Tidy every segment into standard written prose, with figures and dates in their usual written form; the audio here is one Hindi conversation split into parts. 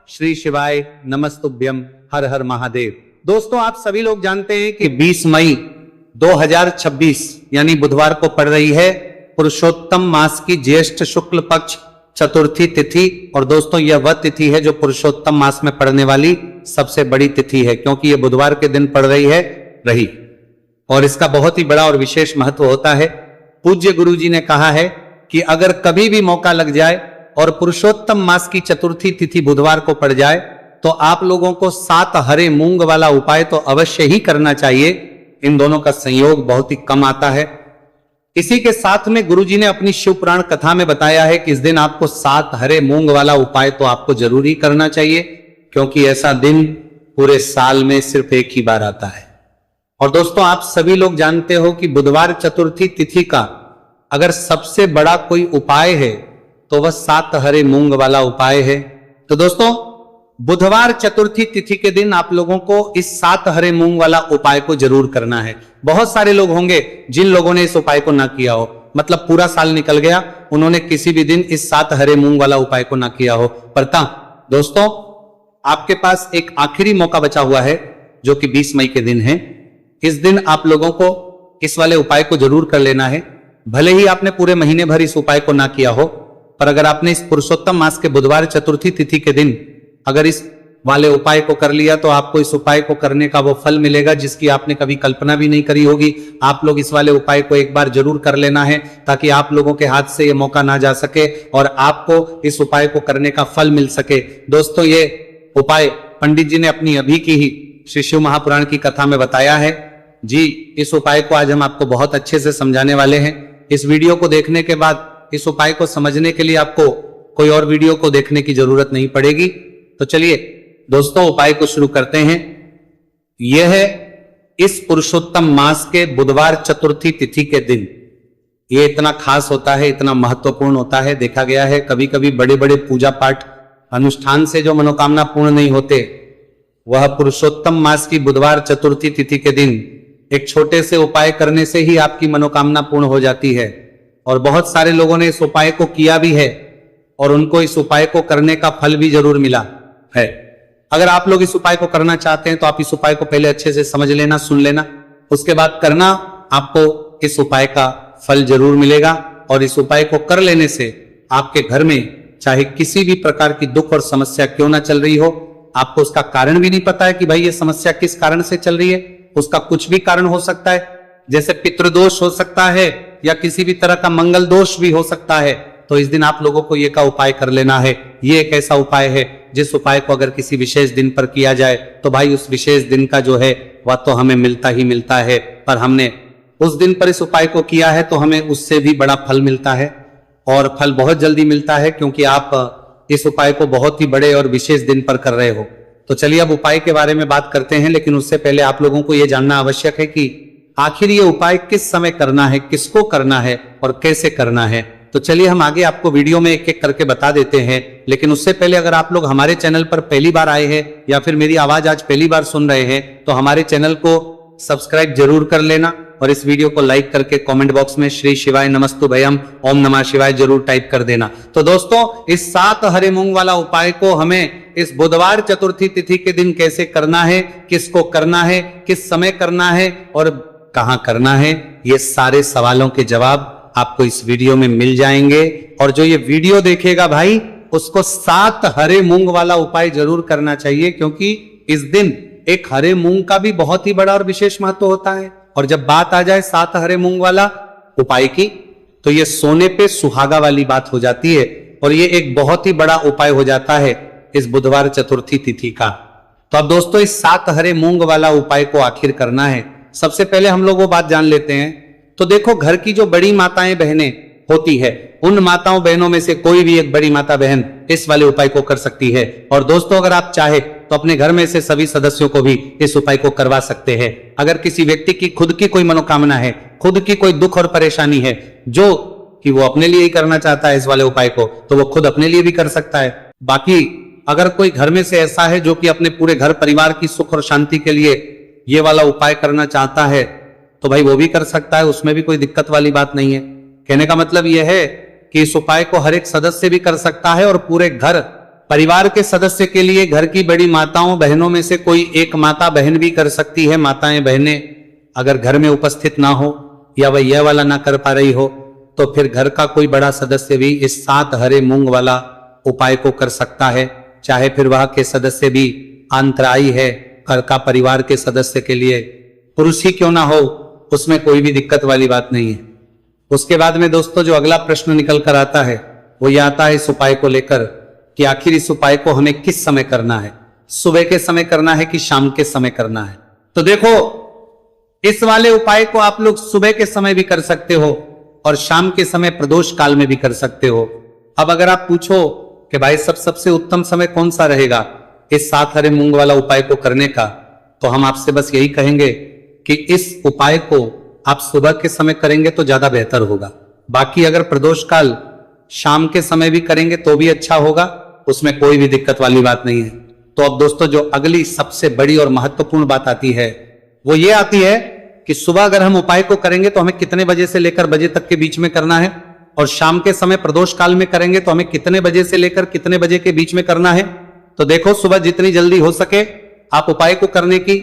श्री शिवाय नमस्तुभ्यम, हर हर महादेव। दोस्तों, आप सभी लोग जानते हैं कि 20 मई 2026 यानी बुधवार को पड़ रही है पुरुषोत्तम मास की ज्येष्ठ शुक्ल पक्ष चतुर्थी तिथि। और दोस्तों, यह वह तिथि है जो पुरुषोत्तम मास में पड़ने वाली सबसे बड़ी तिथि है, क्योंकि यह बुधवार के दिन पड़ रही और इसका बहुत ही बड़ा और विशेष महत्व होता है। पूज्य गुरु जी ने कहा है कि अगर कभी भी मौका लग जाए और पुरुषोत्तम मास की चतुर्थी तिथि बुधवार को पड़ जाए तो आप लोगों को 7 हरे मूंग वाला उपाय तो अवश्य ही करना चाहिए। इन दोनों का संयोग बहुत ही कम आता है। इसी के साथ में गुरुजी ने अपनी शिव पुराण कथा में बताया है कि इस दिन आपको 7 हरे मूंग वाला उपाय तो आपको जरूर ही करना चाहिए, क्योंकि ऐसा दिन पूरे साल में सिर्फ एक ही बार आता है। और दोस्तों, आप सभी लोग जानते हो कि बुधवार चतुर्थी तिथि का अगर सबसे बड़ा कोई उपाय है तो वह 7 हरे मूंग वाला उपाय है। तो दोस्तों, बुधवार चतुर्थी तिथि के दिन आप लोगों को इस 7 हरे मूंग वाला उपाय को जरूर करना है। बहुत सारे लोग होंगे जिन लोगों ने इस उपाय को ना किया हो, मतलब पूरा साल निकल गया, उन्होंने किसी भी दिन इस 7 हरे मूंग वाला उपाय को ना किया हो। पर दोस्तों, आपके पास एक आखिरी मौका बचा हुआ है जो कि 20 मई के दिन है। इस दिन आप लोगों को इस वाले उपाय को जरूर कर लेना है। भले ही आपने पूरे महीने भर इस उपाय को ना किया हो, पर अगर आपने इस पुरुषोत्तम मास के बुधवार चतुर्थी तिथि के दिन अगर इस वाले उपाय को कर लिया तो आपको इस उपाय को करने का वो फल मिलेगा जिसकी आपने कभी कल्पना भी नहीं करी होगी। आप लोग इस वाले उपाय को एक बार जरूर कर लेना है ताकि आप लोगों के हाथ से ये मौका ना जा सके और आपको इस उपाय को करने का फल मिल सके। दोस्तों, ये उपाय पंडित जी ने अपनी अभी की ही श्री शिव महापुराण की कथा में बताया है जी। इस उपाय को आज हम आपको बहुत अच्छे से समझाने वाले हैं। इस वीडियो को देखने के बाद इस उपाय को समझने के लिए आपको कोई और वीडियो को देखने की जरूरत नहीं पड़ेगी। तो चलिए दोस्तों, उपाय को शुरू करते हैं। यह है इस पुरुषोत्तम मास के बुधवार चतुर्थी तिथि के दिन। यह इतना खास होता है, इतना महत्वपूर्ण होता है। देखा गया है कभी कभी बड़े बड़े पूजा पाठ अनुष्ठान से जो मनोकामना पूर्ण नहीं होते, वह पुरुषोत्तम मास की बुधवार चतुर्थी तिथि के दिन एक छोटे से उपाय करने से ही आपकी मनोकामना पूर्ण हो जाती है। और बहुत सारे लोगों ने इस उपाय को किया भी है और उनको इस उपाय को करने का फल भी जरूर मिला है। अगर आप लोग इस उपाय को करना चाहते हैं तो आप इस उपाय को पहले अच्छे से समझ लेना, सुन लेना, उसके बाद करना। आपको इस उपाय का फल जरूर मिलेगा और इस उपाय को कर लेने से आपके घर में चाहे किसी भी प्रकार की दुख और समस्या क्यों ना चल रही हो, आपको उसका कारण भी नहीं पता है कि भाई ये समस्या किस कारण से चल रही है, उसका कुछ भी कारण हो सकता है, जैसे पितृदोष हो सकता है या किसी भी तरह का मंगल दोष भी हो सकता है। तो इस दिन आप लोगों को ये का उपाय कर लेना है। ये एक ऐसा उपाय है जिस उपाय को अगर किसी विशेष दिन पर किया जाए तो भाई उस विशेष दिन का जो है वह तो हमें मिलता ही मिलता है। पर हमने उस दिन पर इस उपाय को किया है तो हमें उससे भी बड़ा फल मिलता है और फल बहुत जल्दी मिलता है, क्योंकि आप इस उपाय को बहुत ही बड़े और विशेष दिन पर कर रहे हो। तो चलिए अब उपाय के बारे में बात करते हैं, लेकिन उससे पहले आप लोगों को यह जानना आवश्यक है कि आखिर ये उपाय किस समय करना है, किसको करना है और कैसे करना है। तो चलिए हम आगे आपको वीडियो में एक एक करके बता देते हैं। लेकिन उससे पहले अगर आप लोग हमारे चैनल पर पहली बार आए हैं या फिर मेरी आवाज आज पहली बार सुन रहे हैं तो हमारे चैनल को सब्सक्राइब जरूर कर लेना और इस वीडियो को लाइक करके कमेंट बॉक्स में श्री शिवाय नमस्तुभ्यम ओम नमः शिवाय जरूर टाइप कर देना। तो दोस्तों, इस 7 हरे मूंग वाला उपाय को हमें इस बुधवार चतुर्थी तिथि के दिन कैसे करना है, किसको करना है, किस समय करना है और कहां करना है, ये सारे सवालों के जवाब आपको इस वीडियो में मिल जाएंगे। और जो ये वीडियो देखेगा भाई उसको 7 हरे मूंग वाला उपाय जरूर करना चाहिए, क्योंकि इस दिन एक हरे मूंग का भी बहुत ही बड़ा और विशेष महत्व होता है। और जब बात आ जाए 7 हरे मूंग वाला उपाय की तो ये सोने पे सुहागा वाली बात हो जाती है और ये एक बहुत ही बड़ा उपाय हो जाता है इस बुधवार चतुर्थी तिथि का। तो अब दोस्तों, इस 7 हरे मूंग वाला उपाय को आखिर करना है। सबसे पहले हम लोग वो बात जान लेते हैं। तो देखो, घर की जो बड़ी माताएं बहनें होती है, उन माताओं बहनों में से कोई भी एक बड़ी माता बहन इस वाले उपाय को कर सकती है। और दोस्तों, अगर आप चाहे तो अपने घर में से सभी सदस्यों को भी इस उपाय को करवा सकते हैं। अगर किसी व्यक्ति की खुद की कोई मनोकामना है, खुद की कोई दुख और परेशानी है जो कि वो अपने लिए ही करना चाहता है इस वाले उपाय को, तो वो खुद अपने लिए भी कर सकता है। बाकी अगर कोई घर में से ऐसा है जो कि अपने पूरे घर परिवार की सुख और शांति के लिए ये वाला उपाय करना चाहता है तो भाई वो भी कर सकता है, उसमें भी कोई दिक्कत वाली बात नहीं है। कहने का मतलब यह है कि इस उपाय को हर एक सदस्य भी कर सकता है और पूरे घर परिवार के सदस्य के लिए घर की बड़ी माताओं बहनों में से कोई एक माता बहन भी कर सकती है। माताएं बहनें अगर घर में उपस्थित ना हो या वह यह वाला ना कर पा रही हो तो फिर घर का कोई बड़ा सदस्य भी इस 7 हरे मूंग वाला उपाय को कर सकता है। चाहे फिर वह के सदस्य भी अंतराई है, घर का परिवार के सदस्य के लिए पुरुष ही क्यों ना हो, उसमें कोई भी दिक्कत वाली बात नहीं है। उसके बाद में दोस्तों जो अगला प्रश्न निकल कर आता है वो यह आता है इस उपाय को लेकर कि आखिर इस उपाय को हमें किस समय करना है, सुबह के समय करना है कि शाम के समय करना है। तो देखो, इस वाले उपाय को आप लोग सुबह के समय भी कर सकते हो और शाम के समय प्रदोष काल में भी कर सकते हो। अब अगर आप पूछो कि भाई सबसे उत्तम समय कौन सा रहेगा इस 7 हरे मूंग वाला उपाय को करने का, तो हम आपसे बस यही कहेंगे कि इस उपाय को आप सुबह के समय करेंगे तो ज्यादा बेहतर होगा। बाकी अगर प्रदोष काल शाम के समय भी करेंगे तो भी अच्छा होगा, उसमें कोई भी दिक्कत वाली बात नहीं है। तो अब दोस्तों जो अगली सबसे बड़ी और महत्वपूर्ण बात आती है वो ये आती है कि सुबह अगर हम उपाय को करेंगे तो हमें कितने बजे से लेकर बजे तक के बीच में करना है, और शाम के समय प्रदोष काल में करेंगे तो हमें कितने बजे से लेकर कितने बजे के बीच में करना है। तो देखो, सुबह जितनी जल्दी हो सके आप उपाय को करने की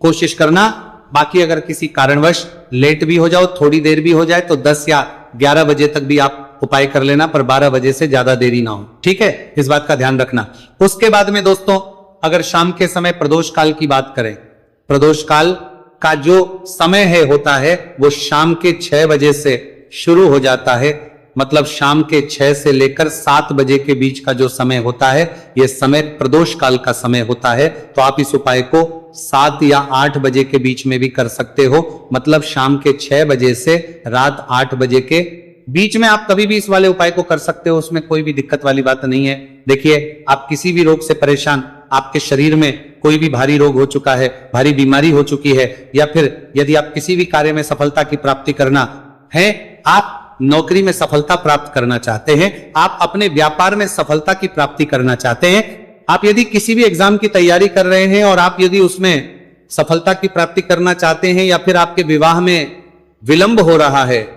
कोशिश करना। बाकी अगर किसी कारणवश लेट भी हो जाओ, थोड़ी देर भी हो जाए, तो 10 या 11 बजे तक भी आप उपाय कर लेना, पर 12 बजे से ज्यादा देरी ना हो। ठीक है, इस बात का ध्यान रखना। उसके बाद में दोस्तों अगर शाम के समय प्रदोष काल की बात करें, प्रदोष काल का जो समय है होता है वो शाम के 6 बजे से शुरू हो जाता है। मतलब शाम के 6 से लेकर 7 बजे के बीच का जो समय होता है यह समय प्रदोष काल का समय होता है। तो आप इस उपाय को 7 या 8 बजे के बीच में भी कर सकते हो। मतलब शाम के 6 बजे से रात 8 बजे के बीच में आप कभी भी इस वाले उपाय को कर सकते हो, उसमें कोई भी दिक्कत वाली बात नहीं है। देखिए, आप किसी भी रोग से परेशान, आपके शरीर में कोई भी भारी रोग हो चुका है, भारी बीमारी हो चुकी है, या फिर यदि आप किसी भी कार्य में सफलता की प्राप्ति करना है, आप नौकरी में सफलता प्राप्त करना चाहते हैं, आप अपने व्यापार में सफलता की प्राप्ति करना चाहते हैं, आप यदि किसी भी एग्जाम की तैयारी कर रहे हैं और आप यदि उसमें सफलता की प्राप्ति करना चाहते हैं, या फिर आपके विवाह में विलंब हो रहा है,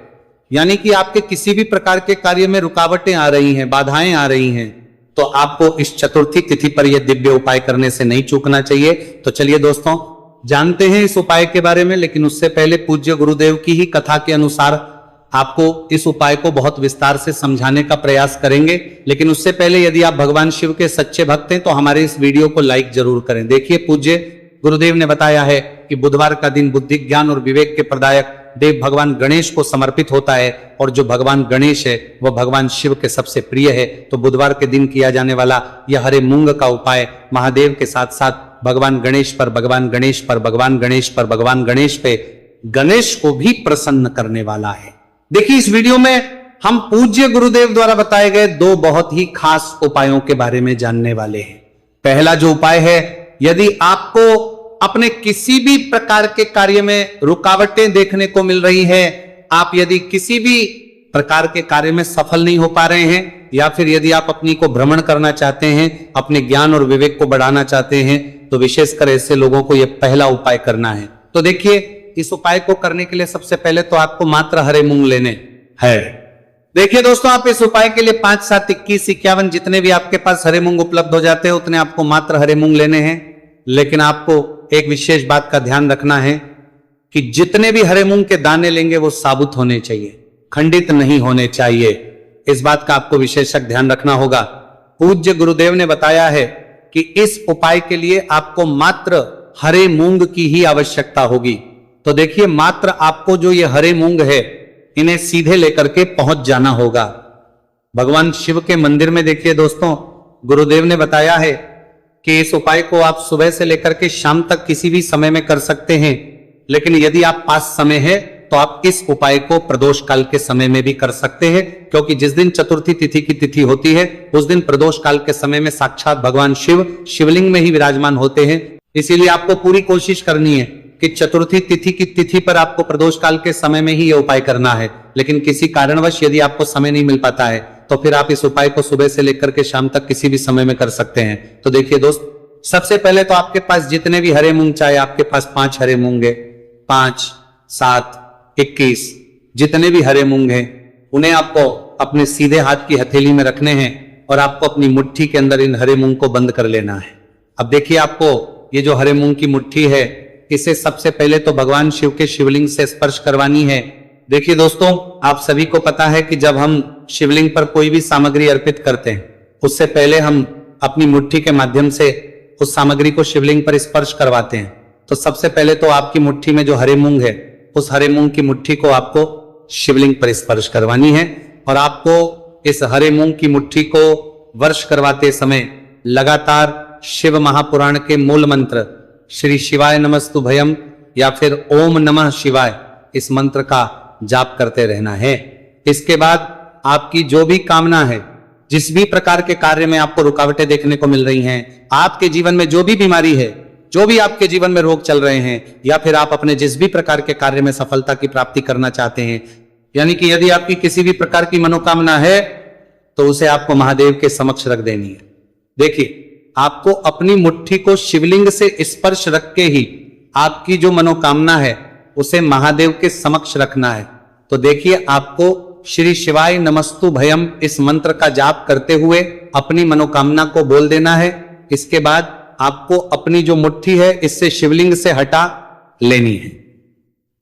यानी कि आपके किसी भी प्रकार के कार्य में रुकावटें आ रही हैं, बाधाएं आ रही हैं, तो आपको इस चतुर्थी तिथि पर यह दिव्य उपाय करने से नहीं चूकना चाहिए। तो चलिए दोस्तों जानते हैं इस उपाय के बारे में, लेकिन उससे पहले पूज्य गुरुदेव की ही कथा के अनुसार आपको इस उपाय को बहुत विस्तार से समझाने का प्रयास करेंगे। लेकिन उससे पहले यदि आप भगवान शिव के सच्चे भक्त हैं तो हमारे इस वीडियो को लाइक जरूर करें। देखिए, पूज्य गुरुदेव ने बताया है कि बुधवार का दिन बुद्धि, ज्ञान और विवेक के प्रदायक देव भगवान गणेश को समर्पित होता है, और जो भगवान गणेश है वह भगवान शिव के सबसे प्रिय है। तो बुधवार के दिन किया जाने वाला यह हरे मूंग का उपाय महादेव के साथ साथ भगवान गणेश पर, भगवान गणेश पर, भगवान गणेश पर, भगवान गणेश पे, गणेश को भी प्रसन्न करने वाला है। देखिए, इस वीडियो में हम पूज्य गुरुदेव द्वारा बताए गए 2 बहुत ही खास उपायों के बारे में जानने वाले हैं। पहला जो उपाय है, यदि आपको अपने किसी भी प्रकार के कार्य में रुकावटें देखने को मिल रही है, आप यदि किसी भी प्रकार के कार्य में सफल नहीं हो पा रहे हैं, या फिर यदि आप अपनी को भ्रमण करना चाहते हैं, अपने ज्ञान और विवेक को बढ़ाना चाहते हैं, तो विशेषकर ऐसे लोगों को यह पहला उपाय करना है। तो देखिए, इस उपाय को करने के लिए सबसे पहले तो आपको मात्र हरे मूंग लेने हैं। देखिए दोस्तों, आप इस उपाय के लिए 5, 7, 21, 51 जितने भी आपके पास हरे मूंग उपलब्ध हो जाते हैं उतने आपको मात्र हरे मूंग लेने हैं। लेकिन आपको एक विशेष बात का ध्यान रखना है कि जितने भी हरे मूंग के दाने लेंगे वो साबुत होने चाहिए, खंडित नहीं होने चाहिए। इस बात का आपको विशेषक ध्यान रखना होगा। पूज्य गुरुदेव ने बताया है कि इस उपाय के लिए आपको मात्र हरे मूंग की ही आवश्यकता होगी। तो देखिए, मात्र आपको जो ये हरे मूंग है इन्हें सीधे लेकर के पहुंच जाना होगा भगवान शिव के मंदिर में। देखिए दोस्तों, गुरुदेव ने बताया है कि इस उपाय को आप सुबह से लेकर के शाम तक किसी भी समय में कर सकते हैं, लेकिन यदि आप पास समय है तो आप इस उपाय को प्रदोष काल के समय में भी कर सकते हैं, क्योंकि जिस दिन चतुर्थी तिथि की तिथि होती है उस दिन प्रदोष काल के समय में साक्षात भगवान शिव शिवलिंग में ही विराजमान होते हैं। इसीलिए आपको पूरी कोशिश करनी है कि चतुर्थी तिथि की तिथि पर आपको प्रदोष काल के समय में ही यह उपाय करना है। लेकिन किसी कारणवश यदि आपको समय नहीं मिल पाता है तो फिर आप इस उपाय को सुबह से लेकर के शाम तक किसी भी समय में कर सकते हैं। तो देखिए दोस्त, सबसे पहले तो आपके पास जितने भी हरे मूंग, चाहे आपके पास 5 हरे मूंग है, 5, 7, 21 जितने भी हरे मूंग हैं, उन्हें आपको अपने सीधे हाथ की हथेली में रखने हैं और आपको अपनी मुट्ठी के अंदर इन हरे मूंग को बंद कर लेना है। अब देखिए, आपको ये जो हरे मूंग की मुट्ठी है, इसे सबसे पहले तो भगवान शिव के शिवलिंग से स्पर्श करवानी है। देखिए दोस्तों, आप सभी को पता है कि जब हम शिवलिंग पर कोई भी सामग्री अर्पित करते हैं, उससे पहले हम अपनी मुट्ठी के माध्यम से उस सामग्री को शिवलिंग पर स्पर्श करवाते हैं। तो सबसे पहले तो आपकी मुट्ठी में जो हरे मूंग है, उस हरे मूंग की मुट्ठी को आपको शिवलिंग पर स्पर्श करवानी है। और आपको इस हरे मूंग की मुट्ठी को वर्ष करवाते समय लगातार शिव महापुराण के मूल मंत्र श्री शिवाय नमस्तुभयम या फिर ओम नमः शिवाय, इस मंत्र का जाप करते रहना है। इसके बाद आपकी जो भी कामना है, जिस भी प्रकार के कार्य में आपको रुकावटें देखने को मिल रही हैं, आपके जीवन में जो भी बीमारी है, जो भी आपके जीवन में रोग चल रहे हैं, या फिर आप अपने जिस भी प्रकार के कार्य में सफलता की प्राप्ति करना चाहते हैं, यानी कि यदि आपकी किसी भी प्रकार की मनोकामना है, तो उसे आपको महादेव के समक्ष रख देनी है। देखिए, आपको अपनी मुट्ठी को शिवलिंग से स्पर्श रख के ही आपकी जो मनोकामना है उसे महादेव के समक्ष रखना है। तो देखिए, आपको श्री शिवाय नमस्तुभयम इस मंत्र का जाप करते हुए अपनी मनोकामना को बोल देना है। इसके बाद आपको अपनी जो मुट्ठी है, इससे शिवलिंग से हटा लेनी है।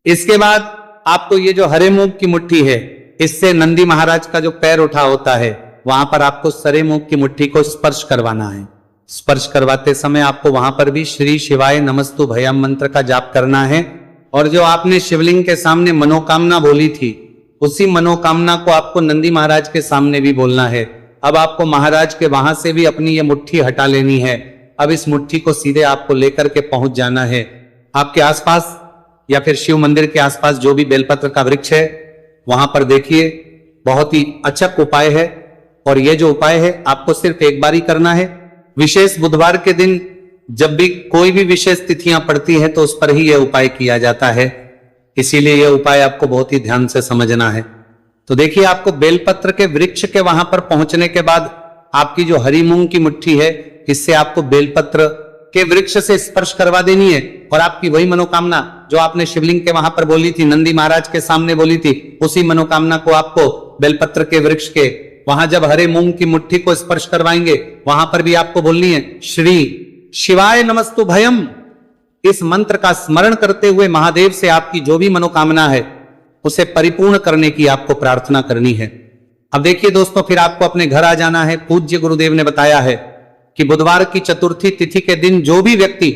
इसके बाद आपको ये जो हरे मूंग की मुट्ठी है, इससे नंदी महाराज का जो पैर उठा होता है, वहां पर आपको सरे मूंग की मुट्ठी को स्पर्श करवाना है। स्पर्श करवाते समय आपको वहां पर भी श्री शिवाय नमस्तुभयम मंत्र का जाप करना है। और जो आपने शिवलिंग के सामने मनोकामना बोली थी, उसी मनोकामना को आपको नंदी महाराज के सामने भी बोलना है। अब आपको महाराज के वहां से भी अपनी ये मुट्ठी हटा लेनी है। अब इस मुट्ठी को सीधे आपको लेकर के पहुंच जाना है आपके आसपास या फिर शिव मंदिर के आसपास जो भी बेलपत्र का वृक्ष है, वहां पर देखिए, बहुत ही अच्छा उपाय है। और ये जो उपाय है आपको सिर्फ एक बार ही करना है। विशेष बुधवार के दिन जब भी कोई भी विशेष तिथियां पड़ती है, तो उस पर ही यह उपाय किया जाता है। इसीलिए यह उपाय आपको बहुत ही ध्यान से समझना है। तो देखिए, आपको बेलपत्र के वृक्ष के वहां पर पहुंचने के बाद आपकी जो हरी मूंग की मुट्ठी है, इससे आपको बेलपत्र के वृक्ष से स्पर्श करवा देनी है। और आपकी वही मनोकामना जो आपने शिवलिंग के वहां पर बोली थी, नंदी महाराज के सामने बोली थी, उसी मनोकामना को आपको बेलपत्र के वृक्ष के वहां जब हरे मूंग की मुट्ठी को स्पर्श करवाएंगे, वहां पर भी आपको बोलनी है श्री शिवाय नमस्तुभयम। इस मंत्र का स्मरण करते हुए महादेव से आपकी जो भी मनोकामना है उसे परिपूर्ण करने की आपको प्रार्थना करनी है। अब देखिए दोस्तों, फिर आपको अपने घर आ जाना है। पूज्य गुरुदेव ने बताया है कि बुधवार की चतुर्थी तिथि के दिन जो भी व्यक्ति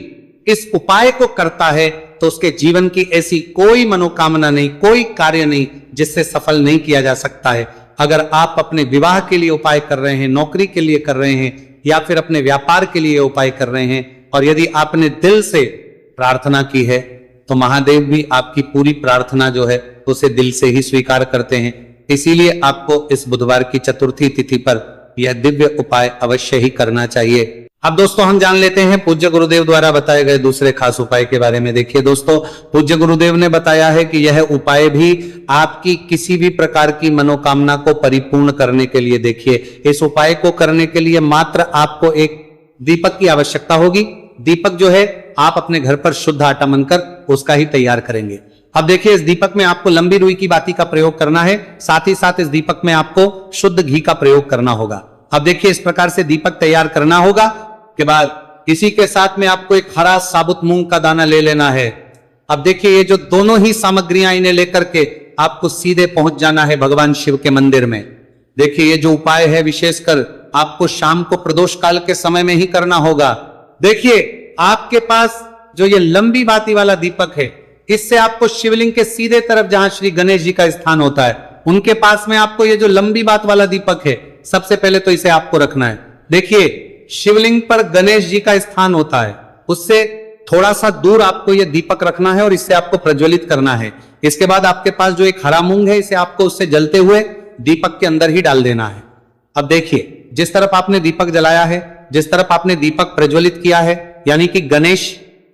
इस उपाय को करता है, तो उसके जीवन की ऐसी कोई मनोकामना नहीं, कोई कार्य नहीं जिससे सफल नहीं किया जा सकता है। अगर आप अपने विवाह के लिए उपाय कर रहे हैं, नौकरी के लिए कर रहे हैं, या फिर अपने व्यापार के लिए उपाय कर रहे हैं, और यदि आपने दिल से प्रार्थना की है, तो महादेव भी आपकी पूरी प्रार्थना जो है उसे दिल से ही स्वीकार करते हैं। इसीलिए आपको इस बुधवार की चतुर्थी तिथि पर यह दिव्य उपाय अवश्य ही करना चाहिए। अब दोस्तों, हम जान लेते हैं पूज्य गुरुदेव द्वारा बताए गए दूसरे खास उपाय के बारे में। देखिए दोस्तों, पूज्य गुरुदेव ने बताया है कि यह उपाय भी आपकी किसी भी प्रकार की मनोकामना को परिपूर्ण करने के लिए, देखिए, इस उपाय को करने के लिए मात्र आपको एक दीपक की आवश्यकता होगी। दीपक जो है आप अपने घर पर शुद्ध आटा मनकर उसका ही तैयार करेंगे। अब देखिए, इस दीपक में आपको लंबी रुई की बाती का प्रयोग करना है। साथ ही साथ इस दीपक में आपको शुद्ध घी का प्रयोग करना होगा। अब देखिए, इस प्रकार से दीपक तैयार करना होगा। के बाद इसी के साथ में आपको एक हरा साबुत मूंग का दाना ले लेना है। अब देखिए, ये जो दोनों ही सामग्रियां इन्हें लेकर के आपको सीधे पहुंच जाना है भगवान शिव के मंदिर में। देखिए, ये जो उपाय है विशेषकर आपको शाम को प्रदोष काल के समय में ही करना होगा। देखिए, आपके पास जो ये लंबी बाती वाला दीपक है, इससे आपको शिवलिंग के सीधे तरफ जहां श्री गणेश जी का स्थान होता है, उनके पास में आपको ये जो लंबी बात वाला दीपक है, सबसे पहले तो इसे आपको रखना है। देखिए, शिवलिंग पर गणेश जी का स्थान होता है, उससे थोड़ा सा दूर आपको यह दीपक रखना है और इससे आपको प्रज्वलित करना है। इसके बाद आपके पास जो एक हरा मूंग है, इसे आपको उससे जलते हुए दीपक के अंदर ही डाल देना है। अब देखिए, जिस तरफ आपने दीपक जलाया है, जिस तरफ आपने दीपक प्रज्वलित किया है, यानी कि गणेश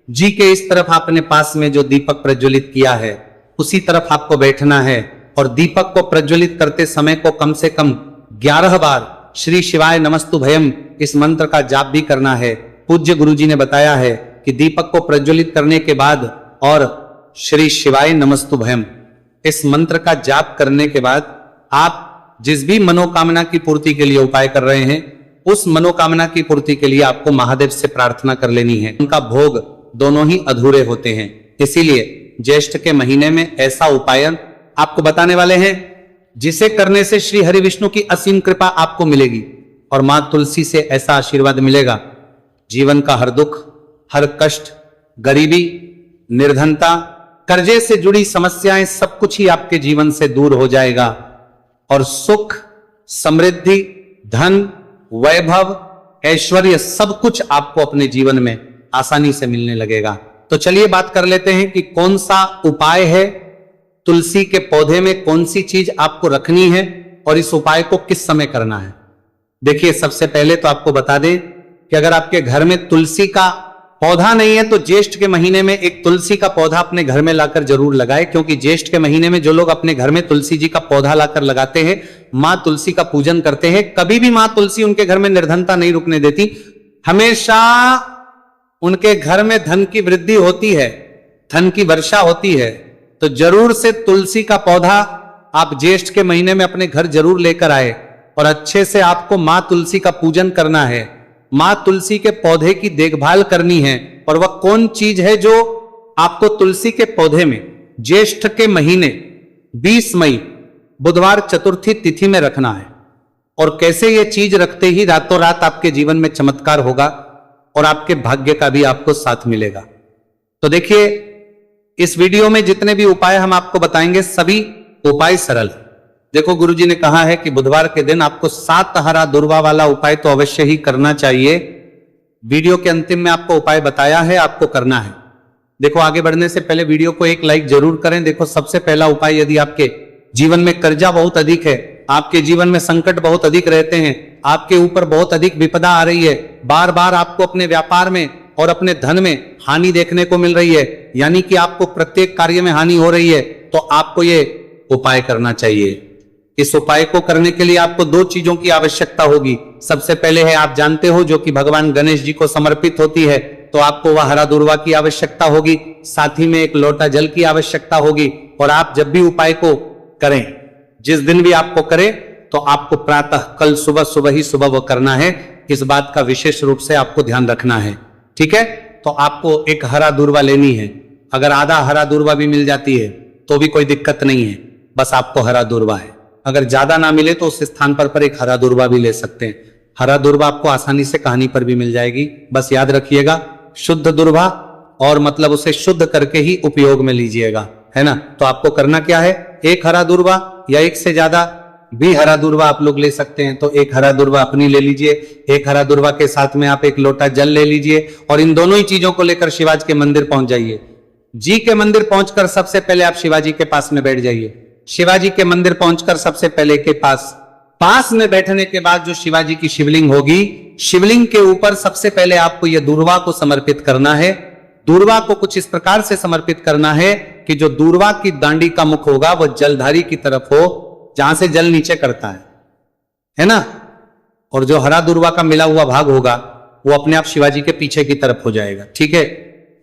जी के इस तरफ आपने पास में जो दीपक प्रज्वलित किया है, उसी तरफ आपको बैठना है। और दीपक को प्रज्वलित करते समय को कम से कम 11 बार श्री शिवाय नमस्तुभयम इस मंत्र का जाप भी करना है। पूज्य गुरुजी ने बताया है कि दीपक को प्रज्वलित करने के बाद और श्री शिवाय नमस्तुभयम इस मंत्र का जाप करने के बाद आप जिस भी मनोकामना की पूर्ति के लिए उपाय कर रहे हैं, उस मनोकामना की पूर्ति के लिए आपको महादेव से प्रार्थना कर लेनी है। उनका भोग दोनों ही अधूरे होते हैं, इसीलिए ज्येष्ठ के महीने में ऐसा उपाय आपको बताने वाले हैं जिसे करने से श्री हरि विष्णु की असीम कृपा आपको मिलेगी और मां तुलसी से ऐसा आशीर्वाद मिलेगा, जीवन का हर दुख, हर कष्ट, गरीबी, निर्धनता, कर्जे से जुड़ी समस्याएं, सब कुछ ही आपके जीवन से दूर हो जाएगा और सुख, समृद्धि, धन, वैभव, ऐश्वर्य सब कुछ आपको अपने जीवन में आसानी से मिलने लगेगा। तो चलिए बात कर लेते हैं कि कौन सा उपाय है, तुलसी के पौधे में कौन सी चीज आपको रखनी है और इस उपाय को किस समय करना है। देखिए, सबसे पहले तो आपको बता दें कि अगर आपके घर में तुलसी का पौधा नहीं है तो ज्येष्ठ के महीने में एक तुलसी का पौधा अपने घर में लाकर जरूर लगाएं, क्योंकि ज्येष्ठ के महीने में जो लोग अपने घर में तुलसी जी का पौधा लाकर लगाते हैं, मां तुलसी का पूजन करते हैं, कभी भी मां तुलसी उनके घर में निर्धनता नहीं रुकने देती, हमेशा उनके घर में धन की वृद्धि होती है, धन की वर्षा होती है। तो जरूर से तुलसी का पौधा आप ज्येष्ठ के महीने में अपने घर जरूर लेकर आए और अच्छे से आपको मां तुलसी का पूजन करना है, मां तुलसी के पौधे की देखभाल करनी है। और वह कौन चीज है जो आपको तुलसी के पौधे में ज्येष्ठ के महीने 20 मई बुधवार चतुर्थी तिथि में रखना है, और कैसे यह चीज रखते ही रातों रात आपके जीवन में चमत्कार होगा और आपके भाग्य का भी आपको साथ मिलेगा। तो देखिए, इस वीडियो में जितने भी उपाय हम आपको बताएंगे सभी उपाय सरल। देखो, गुरुजी ने कहा है कि बुधवार के दिन आपको 7 हरा दुर्वा वाला उपाय तो अवश्य ही करना चाहिए। वीडियो के अंतिम में आपको उपाय बताया है, आपको करना है। देखो, आगे बढ़ने से पहले वीडियो को एक लाइक जरूर करें। देखो, सबसे पहला उपाय, यदि आपके जीवन में कर्जा बहुत अधिक है, आपके जीवन में संकट बहुत अधिक रहते हैं, आपके ऊपर बहुत अधिक विपदा आ रही है, बार बार आपको अपने व्यापार में और अपने धन में हानि देखने को मिल रही है, यानी कि आपको प्रत्येक कार्य में हानि हो रही है, तो आपको ये उपाय करना चाहिए। इस उपाय को करने के लिए आपको 2 चीजों की आवश्यकता होगी। सबसे पहले है, आप जानते हो, जो कि भगवान गणेश जी को समर्पित होती है, तो आपको वह हरा दुर्वा की आवश्यकता होगी, साथ ही में एक लोटा जल की आवश्यकता होगी। और आप जब भी उपाय को करें, जिस दिन भी आपको करें, तो आपको प्रातः कल सुबह ही सुबह वो करना है। इस बात का विशेष रूप से आपको ध्यान रखना है, ठीक है। तो आपको एक हरा दुर्वा लेनी है, अगर आधा हरा दुर्वा भी मिल जाती है तो भी कोई दिक्कत नहीं है, बस आपको हरा दुर्वा है। अगर ज्यादा ना मिले तो उस स्थान पर एक हरा दुर्वा भी ले सकते हैं। हरा दुर्वा आपको आसानी से कहानी पर भी मिल जाएगी, बस याद रखिएगा, शुद्ध दुर्वा, और मतलब उसे शुद्ध करके ही उपयोग में लीजिएगा, है ना। तो आपको करना क्या है, एक हरा दुर्वा या एक से ज्यादा भी हरा दुर्वा आप लोग ले सकते हैं। तो एक हरा दुर्वा अपनी ले लीजिए, एक हरा दुर्वा के साथ में आप एक लोटा जल ले लीजिए, और इन दोनों ही चीजों को लेकर शिवाजी के मंदिर पहुंच जाइए। जी के मंदिर पहुंचकर सबसे पहले आप शिवाजी के पास में बैठ जाइए। शिवाजी के मंदिर पहुंचकर सबसे पहले के पास में बैठने के बाद जो शिवाजी की शिवलिंग होगी, शिवलिंग के ऊपर सबसे पहले आपको यह दूर्वा को समर्पित करना है। दूर्वा को कुछ इस प्रकार से समर्पित करना है कि जो दूर्वा की दांडी का मुख होगा वह जलधारी की तरफ हो, जहां से जल नीचे करता है ना। और जो हरा दूर्वा का मिला हुआ भाग होगा वो अपने आप शिवाजी के पीछे की तरफ हो जाएगा, ठीक है।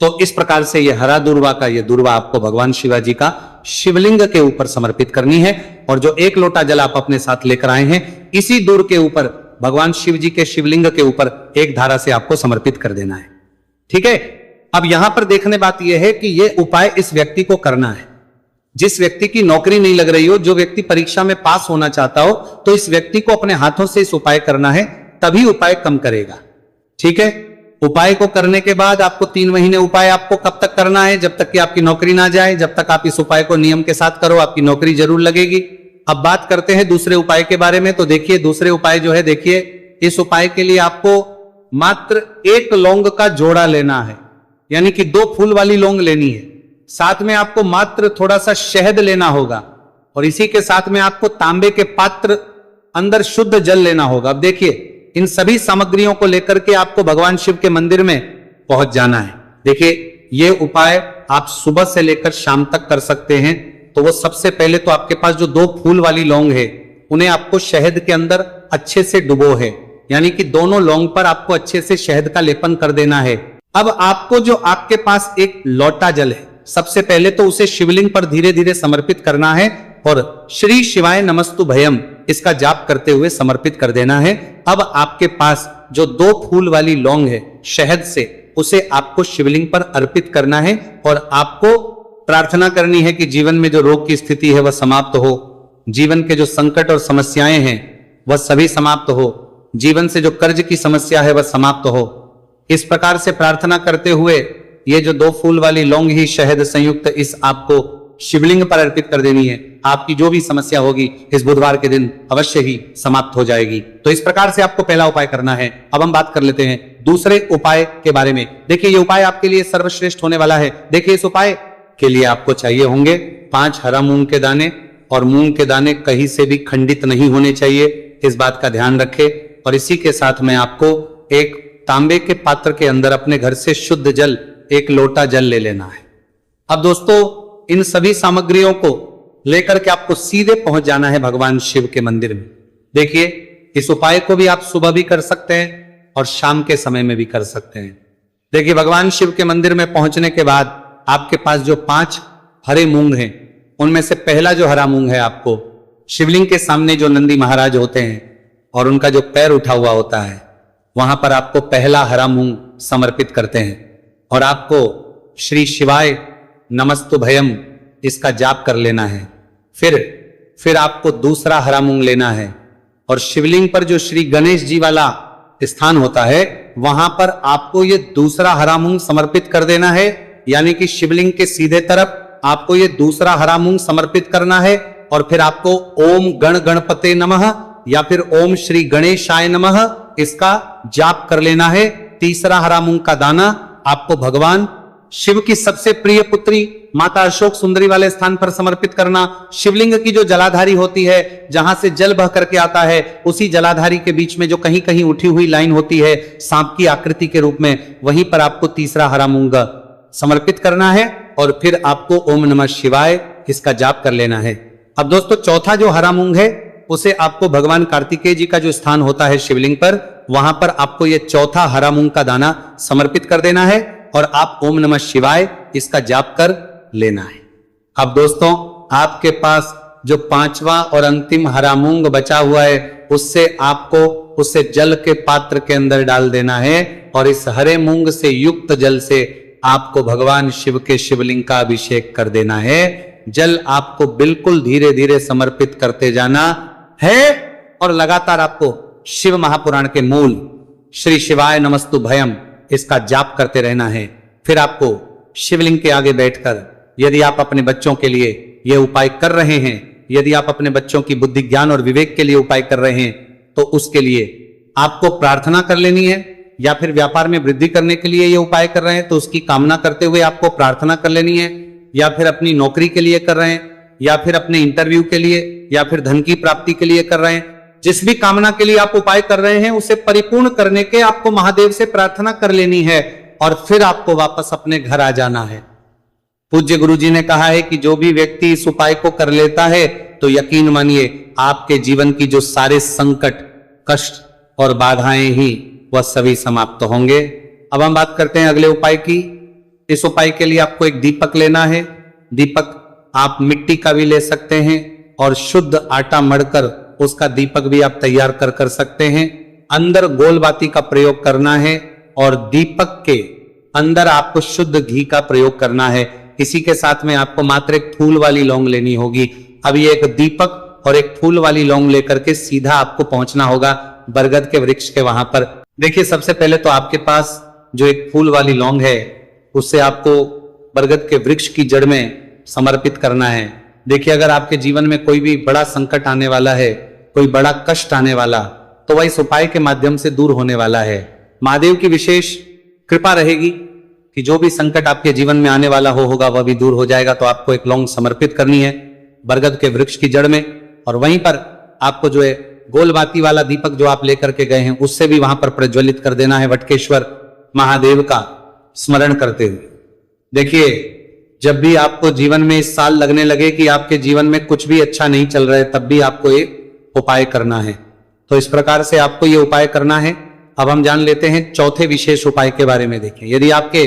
तो इस प्रकार से ये हरा दूर्वा का ये दूर्वा आपको भगवान शिवाजी का शिवलिंग के ऊपर समर्पित करनी है। और जो एक लोटा जल आप अपने साथ लेकर आए हैं, इसी दूर के ऊपर भगवान शिव जी के शिवलिंग के ऊपर एक धारा से आपको समर्पित कर देना है, ठीक है। अब यहां पर देखने बात यह है कि यह उपाय इस व्यक्ति को करना है जिस व्यक्ति की नौकरी नहीं लग रही हो, जो व्यक्ति परीक्षा में पास होना चाहता हो, तो इस व्यक्ति को अपने हाथों से इस उपाय करना है, तभी उपाय कम करेगा, ठीक है। उपाय को करने के बाद आपको 3 महीने उपाय आपको कब तक करना है, जब तक कि आपकी नौकरी ना जाए। जब तक आप इस उपाय को नियम के साथ करो, आपकी नौकरी जरूर लगेगी। अब बात करते हैं दूसरे उपाय के बारे में। तो देखिए, दूसरे उपाय जो है, देखिए, इस उपाय के लिए आपको मात्र 1 लौंग का जोड़ा लेना है, यानी कि 2 फूल वाली लौंग लेनी है। साथ में आपको मात्र थोड़ा सा शहद लेना होगा, और इसी के साथ में आपको तांबे के पात्र अंदर शुद्ध जल लेना होगा। अब देखिए, इन सभी सामग्रियों को लेकर के आपको भगवान शिव के मंदिर में पहुंच जाना है। देखिए, ये उपाय आप सुबह से लेकर शाम तक कर सकते हैं। तो वो सबसे पहले तो आपके पास जो 2 फूल वाली लौंग है, उन्हें आपको शहद के अंदर अच्छे से डुबो है, यानी कि दोनों लौंग पर आपको अच्छे से शहद का लेपन कर देना है। अब आपको जो आपके पास एक लोटा जल है, सबसे पहले तो उसे शिवलिंग पर धीरे धीरे समर्पित करना है, और श्री शिवाय नमस्तु भयम इसका जाप करते हुए समर्पित कर देना है। अब आपके पास जो 2 फूल वाली लौंग है शहद से, उसे आपको शिवलिंग पर अर्पित करना है और आपको प्रार्थना करनी है कि जीवन में जो रोग की स्थिति है वह समाप्त हो, जीवन के जो संकट और समस्याएं हैं वह सभी समाप्त हो, जीवन से जो कर्ज की समस्या है वह समाप्त हो। इस प्रकार से प्रार्थना करते हुए ये जो 2 फूल वाली लौंग ही शहद संयुक्त इस आपको शिवलिंग पर अर्पित कर देनी है। आपकी जो भी समस्या होगी इस बुधवार के दिन अवश्य ही समाप्त हो जाएगी। तो इस प्रकार से आपको पहला उपाय करना है। अब हम बात कर लेते हैं दूसरे उपाय के बारे में। देखिए ये उपाय आपके लिए सर्वश्रेष्ठ होने वाला है। देखिए इस उपाय के लिए आपको चाहिए होंगे 5 हरा मूंग के दाने, और मूंग के दाने कहीं से भी खंडित नहीं होने चाहिए, इस बात का ध्यान रखें। और इसी के साथ में आपको एक तांबे के पात्र के अंदर अपने घर से शुद्ध जल 1 लोटा जल ले लेना है। अब दोस्तों इन सभी सामग्रियों को लेकर के आपको सीधे पहुंच जाना है भगवान शिव के मंदिर में। देखिए इस उपाय को भी आप सुबह भी कर सकते हैं और शाम के समय में भी कर सकते हैं। देखिए भगवान शिव के मंदिर में पहुंचने के बाद आपके पास जो 5 हरे मूंग हैं उनमें से पहला जो हरा मूंग है आपको शिवलिंग के सामने जो नंदी महाराज होते हैं और उनका जो पैर उठा हुआ होता है वहां पर आपको पहला हरा मूंग समर्पित करते हैं और आपको श्री शिवाय नमस्तु भयम इसका जाप कर लेना है। फिर आपको दूसरा हरा मूंग लेना है और शिवलिंग पर जो श्री गणेश जी वाला स्थान होता है वहां पर आपको ये दूसरा हरा मूंग समर्पित कर देना है। यानी कि शिवलिंग के सीधे तरफ आपको ये दूसरा हरा मूंग समर्पित करना है और फिर आपको ओम गण गणपते नमः या फिर ओम श्री गणेशाय नमः इसका जाप कर लेना है। तीसरा हरा मूंग का दाना आपको भगवान शिव की सबसे प्रिय पुत्री माता अशोक सुंदरी वाले स्थान पर समर्पित करना। शिवलिंग की जो जलाधारी होती है जहां से जल बह करके आता है उसी जलाधारी के बीच में जो कहीं कहीं उठी हुई लाइन होती है सांप की आकृति के रूप में, वहीं पर आपको तीसरा हरा मूंग समर्पित करना है और फिर आपको ओम नमः शिवाय इसका जाप कर लेना है। अब दोस्तों चौथा जो हरा मूंग है उसे आपको भगवान कार्तिकेय जी का जो स्थान होता है शिवलिंग पर, वहां पर आपको ये चौथा हरा मूंग का दाना समर्पित कर देना है और आप ओम नमः शिवाय इसका जाप कर लेना है। अब दोस्तों आपके पास जो 5वां और अंतिम हरा मूंग बचा हुआ है उससे आपको उसे जल के पात्र के अंदर डाल देना है और इस हरे मूंग से युक्त जल से आपको भगवान शिव के शिवलिंग का अभिषेक कर देना है। जल आपको बिल्कुल धीरे धीरे समर्पित करते जाना है और लगातार आपको शिव महापुराण के मूल श्री शिवाय नमस्तु भयम इसका जाप करते रहना है। फिर आपको शिवलिंग के आगे बैठकर यदि आप अपने बच्चों के लिए यह उपाय कर रहे हैं, यदि आप अपने बच्चों की बुद्धि ज्ञान और विवेक के लिए उपाय कर रहे हैं तो उसके लिए आपको प्रार्थना कर लेनी है, या फिर व्यापार में वृद्धि करने के लिए ये उपाय कर रहे हैं तो उसकी कामना करते हुए आपको प्रार्थना कर लेनी है, या फिर अपनी नौकरी के लिए कर रहे हैं, या फिर अपने इंटरव्यू के लिए, या फिर धन की प्राप्ति के लिए कर रहे हैं। जिस भी कामना के लिए आप उपाय कर रहे हैं उसे परिपूर्ण करने के आपको महादेव से प्रार्थना कर लेनी है और फिर आपको वापस अपने घर आ जाना है। पूज्य गुरु जी ने कहा है कि जो भी व्यक्ति इस उपाय को कर लेता है तो यकीन मानिए आपके जीवन की जो सारे संकट, कष्ट और बाधाएं ही वह सभी समाप्त होंगे। अब हम बात करते हैं अगले उपाय की। इस उपाय के लिए आपको एक दीपक लेना है। दीपक आप मिट्टी का भी ले सकते हैं और शुद्ध आटा मढ़कर उसका दीपक भी आप तैयार कर सकते हैं। अंदर गोल बाती का प्रयोग करना है और दीपक के अंदर आपको शुद्ध घी का प्रयोग करना है। इसी के साथ में आपको मात्र एक फूल वाली लौंग लेनी होगी। अब ये एक दीपक और एक फूल वाली लौंग लेकर के सीधा आपको पहुंचना होगा बरगद के वृक्ष के वहां पर। देखिए सबसे पहले तो आपके पास जो एक फूल वाली लौंग है उससे आपको बरगद के वृक्ष की जड़ में समर्पित करना है। देखिए अगर आपके जीवन में कोई भी बड़ा संकट आने वाला है, कोई बड़ा कष्ट आने वाला, तो वह इस उपाय के माध्यम से दूर होने वाला है। महादेव की विशेष कृपा रहेगी कि जो भी संकट आपके जीवन में आने वाला होगा वह भी दूर हो जाएगा। तो आपको एक लौंग समर्पित करनी है बरगद के वृक्ष की जड़ में और वहीं पर आपको जो है गोल बाती वाला दीपक जो आप लेकर के गए हैं उससे भी वहां पर प्रज्वलित कर देना है वटकेश्वर महादेव का स्मरण करते हुए। देखिए जब भी आपको जीवन में इस साल लगने लगे कि आपके जीवन में कुछ भी अच्छा नहीं चल रहा है तब भी आपको एक उपाय करना है। तो इस प्रकार से आपको ये उपाय करना है। अब हम जान लेते हैं चौथे विशेष उपाय के बारे में। देखिए यदि आपके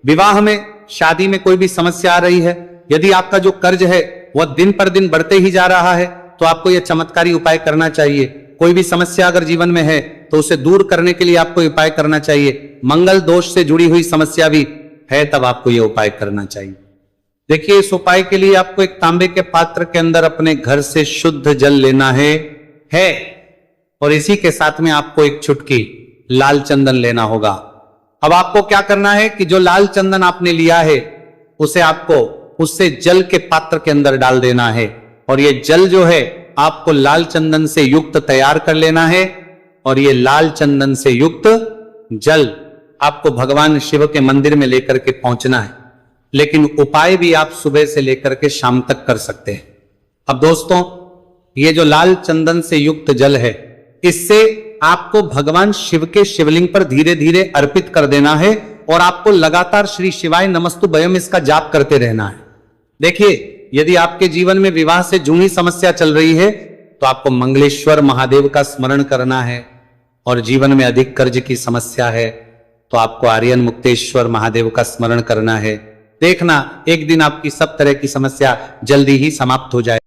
विवाह में, शादी में कोई भी समस्या आ रही है यदि आपका जो कर्ज है वह दिन पर दिन बढ़ते ही जा रहा है तो आपको यह चमत्कारी उपाय करना चाहिए। कोई भी समस्या अगर जीवन में है तो उसे दूर करने के लिए आपको उपाय करना चाहिए। मंगल दोष से जुड़ी हुई समस्या भी है तब आपको यह उपाय करना चाहिए। देखिए, इस उपाय के लिए आपको एक तांबे के पात्र के अंदर अपने घर से शुद्ध जल लेना है और इसी के साथ में आपको एक चुटकी लाल चंदन लेना होगा। अब आपको क्या करना है कि जो लाल चंदन आपने लिया है उसे आपको उससे जल के पात्र के अंदर डाल देना है और ये जल जो है आपको लाल चंदन से युक्त तैयार कर लेना है और ये लाल चंदन से युक्त जल आपको भगवान शिव के मंदिर में लेकर के पहुंचना है। लेकिन उपाय भी आप सुबह से लेकर के शाम तक कर सकते हैं। अब दोस्तों, ये जो लाल चंदन से युक्त जल है इससे आपको भगवान शिव के शिवलिंग पर धीरे धीरे अर्पित कर देना है और आपको लगातार श्री शिवाय नमस्तुभ्यम इसका जाप करते रहना है। देखिए, यदि आपके जीवन में विवाह से जुड़ी समस्या चल रही है तो आपको मंगलेश्वर महादेव का स्मरण करना है और जीवन में अधिक कर्ज की समस्या है तो आपको आर्यन मुक्तेश्वर महादेव का स्मरण करना है। देखना, एक दिन आपकी सब तरह की समस्या जल्दी ही समाप्त हो जाए।